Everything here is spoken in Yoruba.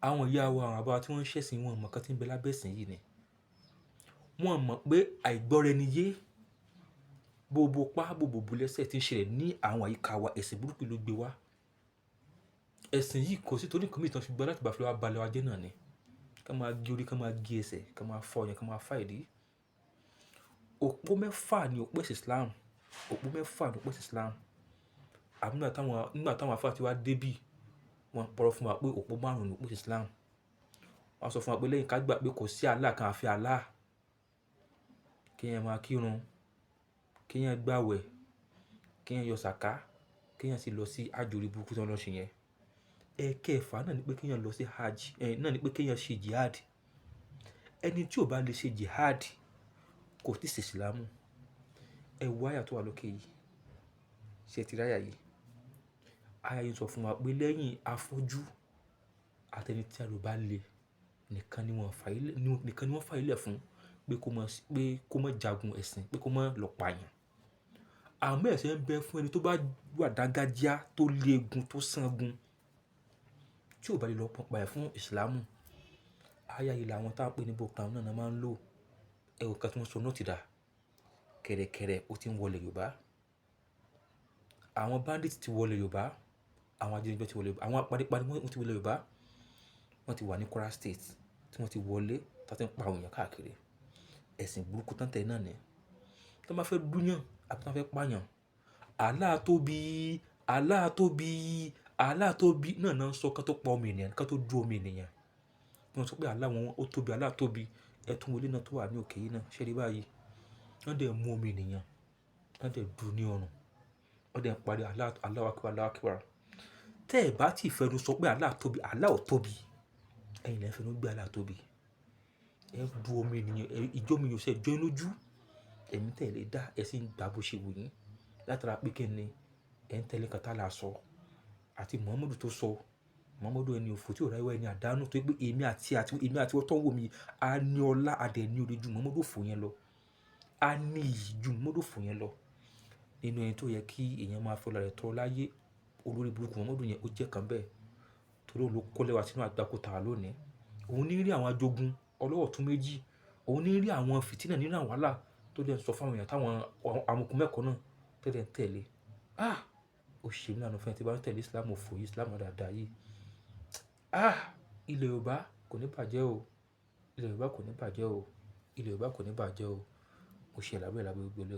àwọn ìyá wa àwọn bàbá wa tí wọ́n ń ṣẹ̀sìn wọn mọ̀ nǹkan tí ń bẹ lábẹ́ ẹ̀sìn yìí ni. Wọ́n mọ̀ pé àìgbọ́ra-ẹni-yé bóbo pá bòbò bú lẹ́sẹ̀ tí ń ṣẹlẹ̀ ní àwọn àyíká wa ẹ̀sìn burúkú ló gbé wá. Ẹ̀sìn yìí kò sí torí nǹkan mìíràn tí wọ́n fi gbé wá láti bá fi wá balẹ̀ wa jẹ́ náà ni. Kán máa gé orí, kán máa gé ẹsẹ̀, kán máa fá ọyàn, kán máa fá ìdí. Òpó mẹ́fà ni òpó ẹ̀sìn Islam. Òpó mẹ́fà ni òpó ẹ̀sìn Islam. Àmọ́ nígbà táwọn àlfáà tí wá débí, wọ́n parọ́ fún wa pé òpó márùn-ún ni òpó ẹ̀sìn Islam. Wọ́n sọ fún wa pé lẹ́yìn ká gbà pé kò sí Allah kan àfi Allah. Kéèyàn máa kírun, kéèyàn gbààwẹ̀, kéèyàn yọ sàká, kéèyàn sì lọ sí hajj orí burúkú tí wọ́n lọ ṣe yẹn. Ẹ̀kẹfà náà ni pé kéèyàn lọ sí hajj, náà ni pé kéèyàn ṣe jihad. Ẹni tí ò bá lè ṣe jihad kò tíì ṣe Ìsìlámù. Ẹ wo àyà tó wà lókè yìí. Ṣé ẹ ti rí àyà yìí? Àyà yìí sọ fún wa pé lẹ́yìn afọ́jú àti ẹni tí ara ò bá le nìkan ni wọ́n fààyè lẹ̀ fún pé kó má jagun ẹ̀sìn, pé kó má lọ pààyàn. Àmọ́ ẹ̀ṣẹ̀ ń bẹ fún ẹni tó bá wà dáńgájíá, tó léegun, tó sángun, tí ò bá lè lọ pààyàn fún Ìsìlámù. Àyà yìí làwọn tá ń pè ní Boko Haram náà máa ń lò. Ẹ wo nǹkan tí wọ́n sọ náà ti dà. Kẹ̀rẹ̀kẹ̀rẹ̀ ó ti ń wọlé Yorùbá. Àwọn bandit ti wọlé Yorùbá. Àwọn ajínigbé ti wọlé Yorùbá. Àwọn apanipani wọ́n ti wọlé Yorùbá. Wọ́n ti wà ní Kwara State tí wọ́n ti wọlé tí wọ́n ti ń pa àwọn èèyàn káàkiri. Ẹ̀sìn burúkú tán tẹ̀lé náà ni. Tí wọ́n bá fẹ́ dúnyàn àbí tí wọ́n fẹ́ pààyàn, Allah tóbi, Allah tóbi, Allah tóbi náà ń sọ kán tó pa ọmọ ènìyàn, kán tó dú ọmọ ènìyàn. Wọ́n sọ pé Allah wọn ó tóbi, Allah tóbi. Ẹ tún wo ilé náà tó wà ní òkè yìí náà. Ṣé ẹ rí báyìí? Wọ́n dẹ̀ mú ọmọ ènìyàn, wọ́n dẹ̀ dú ní ọrùn. Wọ́n dẹ̀ ń parí Allahu Akbar, Allahu Akbar. Tẹ́ ẹ bá tí ì fẹnu sọ pé Allah tóbi, Allah ò tóbi. Ẹ̀yin lẹ ń fẹnu gbé Allah tóbi. Ẹ ń dú ọmọ ènìyàn, ìjọ mi yóò ṣe jọ yín lójú. Ẹ̀mí tẹ́ ẹ lè dá, ẹ sì ń gbà bó ṣe wù yín. Látara pé kí ni ẹ ń tẹ̀lé nǹkan tí Allah sọ àti Muhammadu tó sọ. Muhammadu ẹni òfò tí ò ráyè wá ẹni àdánù tó pé èmi àti wọ́n tó ń wò mí, a ní ọlá, a dẹ̀ ní oore ju Muhammadu òfò yẹn lọ. A ní iyì ju Muhammadu òfò yẹn lọ. Nínú ẹni tó yẹ kí èèyàn máa fọlá rẹ̀ tọrọ láyé, olórí burúkú Muhammadu yẹn ó jẹ́ kan bẹ́ẹ̀. Torí òun ló kọ́lẹ̀ wá sínú àgbákò tá wà lónìí. Òun ní rí àwọn ajogun ọlọ́wọ́ tún méjì. Òun ní rí àwọn fìtínà nínú àwọn wàhálà tó dẹ̀ ń sọ fún àwọn èèyàn táwọn amukun mẹ́kọ̀ọ́ náà tẹ́lẹ̀ ń tẹ̀lé. Ó ṣe mí láàánú fún ẹni tí bá ń tẹ̀lé Islam òfò yìí, Islam dáadáa yìí. Ilẹ̀ Yorùbá kò ní bàjẹ́ o. Ilẹ̀ Yorùbá kò ní bàjẹ́ o. Ilẹ̀ Yorùbá kò ní bàjẹ́ o. Mo ṣe àlàyé gbogbo.